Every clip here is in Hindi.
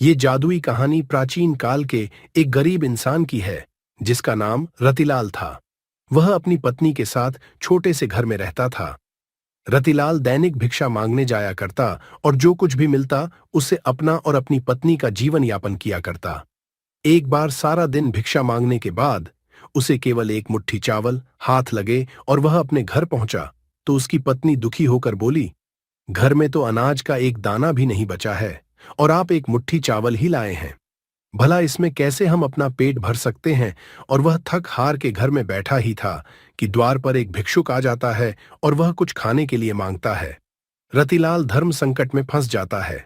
ये जादुई कहानी प्राचीन काल के एक गरीब इंसान की है जिसका नाम रतिलाल था। वह अपनी पत्नी के साथ छोटे से घर में रहता था। रतिलाल दैनिक भिक्षा मांगने जाया करता और जो कुछ भी मिलता उससे अपना और अपनी पत्नी का जीवन यापन किया करता। एक बार सारा दिन भिक्षा मांगने के बाद उसे केवल एक मुट्ठी चावल हाथ लगे और वह अपने घर पहुंचा तो उसकी पत्नी दुखी होकर बोली, घर में तो अनाज का एक दाना भी नहीं बचा है और आप एक मुट्ठी चावल ही लाए हैं। भला इसमें कैसे हम अपना पेट भर सकते हैं। और वह थक हार के घर में बैठा ही था कि द्वार पर एक भिक्षुक आ जाता है और वह कुछ खाने के लिए मांगता है। रतिलाल धर्म संकट में फंस जाता है।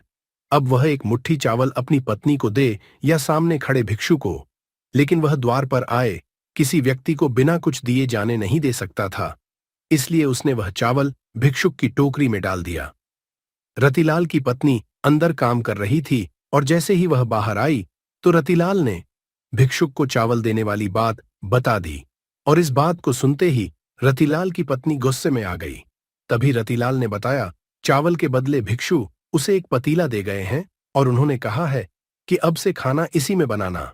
अब वह एक मुट्ठी चावल अपनी पत्नी को दे या सामने खड़े भिक्षु को, लेकिन वह द्वार पर आए किसी व्यक्ति को बिना कुछ दिए जाने नहीं दे सकता था। इसलिए उसने वह चावल भिक्षुक की टोकरी में डाल दिया। रतिलाल की पत्नी अंदर काम कर रही थी और जैसे ही वह बाहर आई तो रतिलाल ने भिक्षुक को चावल देने वाली बात बता दी। और इस बात को सुनते ही रतिलाल की पत्नी गुस्से में आ गई। तभी रतिलाल ने बताया, चावल के बदले भिक्षु उसे एक पतीला दे गए हैं और उन्होंने कहा है कि अब से खाना इसी में बनाना।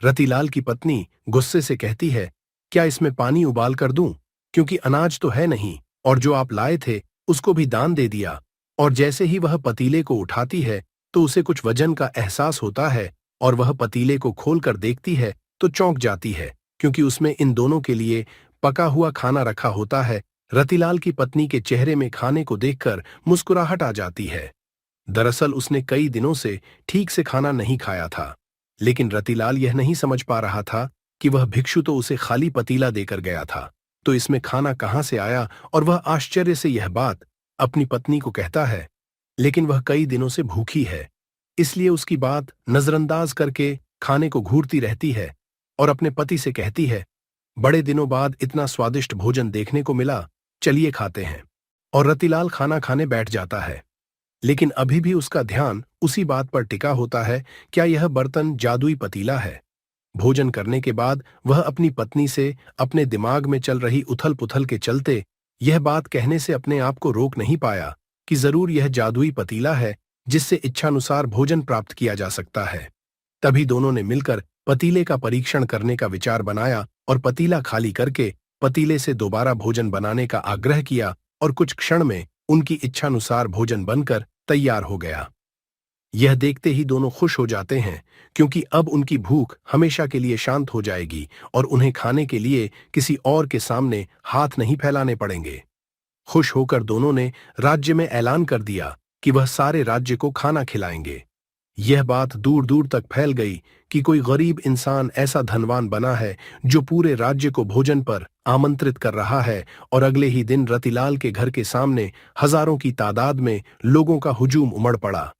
रतिलाल की पत्नी गुस्से से कहती है, क्या इसमें पानी उबाल कर दूं, क्योंकि अनाज तो है नहीं और जो आप लाए थे उसको भी दान दे दिया। और जैसे ही वह पतीले को उठाती है तो उसे कुछ वजन का एहसास होता है और वह पतीले को खोलकर देखती है तो चौंक जाती है, क्योंकि उसमें इन दोनों के लिए पका हुआ खाना रखा होता है। रतिलाल की पत्नी के चेहरे में खाने को देखकर मुस्कुराहट आ जाती है। दरअसल उसने कई दिनों से ठीक से खाना नहीं खाया था, लेकिन रतिलाल यह नहीं समझ पा रहा था कि वह भिक्षु तो उसे खाली पतीला देकर गया था, तो इसमें खाना कहाँ से आया। और वह आश्चर्य से यह बात अपनी पत्नी को कहता है, लेकिन वह कई दिनों से भूखी है, इसलिए उसकी बात नजरअंदाज करके खाने को घूरती रहती है और अपने पति से कहती है, बड़े दिनों बाद इतना स्वादिष्ट भोजन देखने को मिला, चलिए खाते हैं। और रतिलाल खाना खाने बैठ जाता है, लेकिन अभी भी उसका ध्यान उसी बात पर टिका होता है, क्या यह बर्तन जादुई पतीला है। भोजन करने के बाद वह अपनी पत्नी से अपने दिमाग में चल रही उथल पुथल के चलते यह बात कहने से अपने आप को रोक नहीं पाया कि जरूर यह जादुई पतीला है जिससे इच्छानुसार भोजन प्राप्त किया जा सकता है। तभी दोनों ने मिलकर पतीले का परीक्षण करने का विचार बनाया और पतीला खाली करके पतीले से दोबारा भोजन बनाने का आग्रह किया और कुछ क्षण में उनकी इच्छानुसार भोजन बनकर तैयार हो गया। यह देखते ही दोनों खुश हो जाते हैं, क्योंकि अब उनकी भूख हमेशा के लिए शांत हो जाएगी और उन्हें खाने के लिए किसी और के सामने हाथ नहीं फैलाने पड़ेंगे। खुश होकर दोनों ने राज्य में ऐलान कर दिया कि वह सारे राज्य को खाना खिलाएंगे। यह बात दूर दूर तक फैल गई कि कोई गरीब इंसान ऐसा धनवान बना है जो पूरे राज्य को भोजन पर आमंत्रित कर रहा है। और अगले ही दिन रतिलाल के घर के सामने हजारों की तादाद में लोगों का हुजूम उमड़ पड़ा,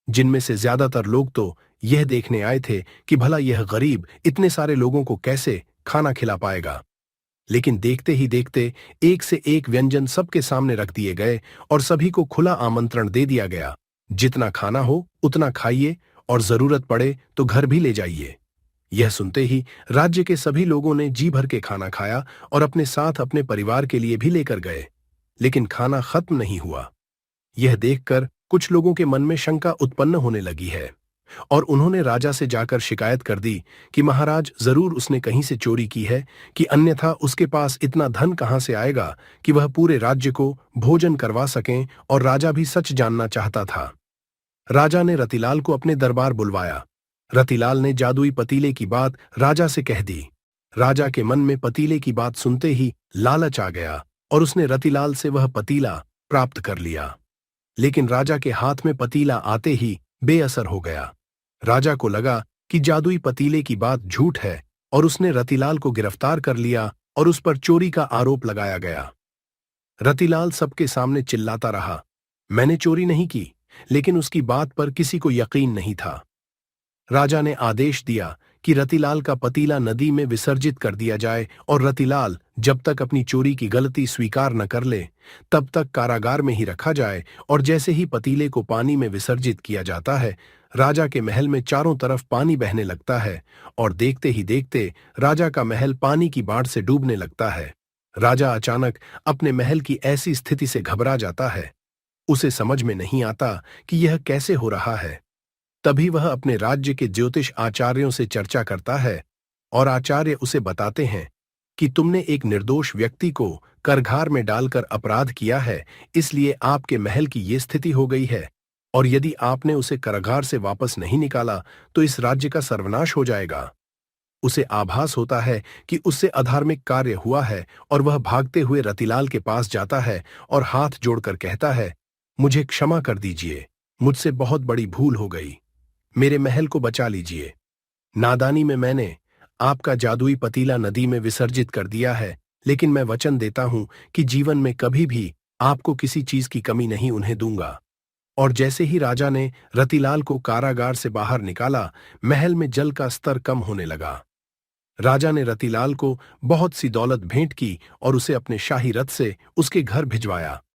जिनमें से ज्यादातर लोग तो यह देखने आए थे कि भला यह गरीब इतने सारे लोगों को कैसे खाना खिला पाएगा। लेकिन देखते ही देखते एक से एक व्यंजन सबके सामने रख दिए गए और सभी को खुला आमंत्रण दे दिया गया, जितना खाना हो उतना खाइए और जरूरत पड़े तो घर भी ले जाइए। यह सुनते ही राज्य के सभी लोगों ने जी भर के खाना खाया और अपने साथ अपने परिवार के लिए भी लेकर गए, लेकिन खाना खत्म नहीं हुआ। यह देखकर कुछ लोगों के मन में शंका उत्पन्न होने लगी है और उन्होंने राजा से जाकर शिकायत कर दी कि महाराज, जरूर उसने कहीं से चोरी की है, कि अन्यथा उसके पास इतना धन कहां से आएगा कि वह पूरे राज्य को भोजन करवा सकें। और राजा भी सच जानना चाहता था। राजा ने रतिलाल को अपने दरबार बुलवाया। रतिलाल ने जादुई पतीले की बात राजा से कह दी। राजा के मन में पतीले की बात सुनते ही लालच आ गया और उसने रतिलाल से वह पतीला प्राप्त कर लिया। लेकिन राजा के हाथ में पतीला आते ही बेअसर हो गया। राजा को लगा कि जादुई पतीले की बात झूठ है और उसने रतिलाल को गिरफ्तार कर लिया और उस पर चोरी का आरोप लगाया गया। रतिलाल सबके सामने चिल्लाता रहा, मैंने चोरी नहीं की, लेकिन उसकी बात पर किसी को यकीन नहीं था। राजा ने आदेश दिया कि रतिलाल का पतीला नदी में विसर्जित कर दिया जाए और रतिलाल जब तक अपनी चोरी की गलती स्वीकार न कर ले तब तक कारागार में ही रखा जाए। और जैसे ही पतीले को पानी में विसर्जित किया जाता है, राजा के महल में चारों तरफ पानी बहने लगता है और देखते ही देखते राजा का महल पानी की बाढ़ से डूबने लगता है। राजा अचानक अपने महल की ऐसी स्थिति से घबरा जाता है। उसे समझ में नहीं आता कि यह कैसे हो रहा है। तभी वह अपने राज्य के ज्योतिष आचार्यों से चर्चा करता है और आचार्य उसे बताते हैं कि तुमने एक निर्दोष व्यक्ति को करघार में डालकर अपराध किया है, इसलिए आपके महल की ये स्थिति हो गई है। और यदि आपने उसे कारागार से वापस नहीं निकाला तो इस राज्य का सर्वनाश हो जाएगा। उसे आभास होता है कि उससे अधार्मिक कार्य हुआ है और वह भागते हुए रतिलाल के पास जाता है और हाथ जोड़कर कहता है, मुझे क्षमा कर दीजिए, मुझसे बहुत बड़ी भूल हो गई, मेरे महल को बचा लीजिए। नादानी में मैंने आपका जादुई पतीला नदी में विसर्जित कर दिया है, लेकिन मैं वचन देता हूं कि जीवन में कभी भी आपको किसी चीज की कमी नहीं उन्हें दूंगा। और जैसे ही राजा ने रतिलाल को कारागार से बाहर निकाला, महल में जल का स्तर कम होने लगा। राजा ने रतिलाल को बहुत सी दौलत भेंट की और उसे अपने शाही रथ से उसके घर भिजवाया।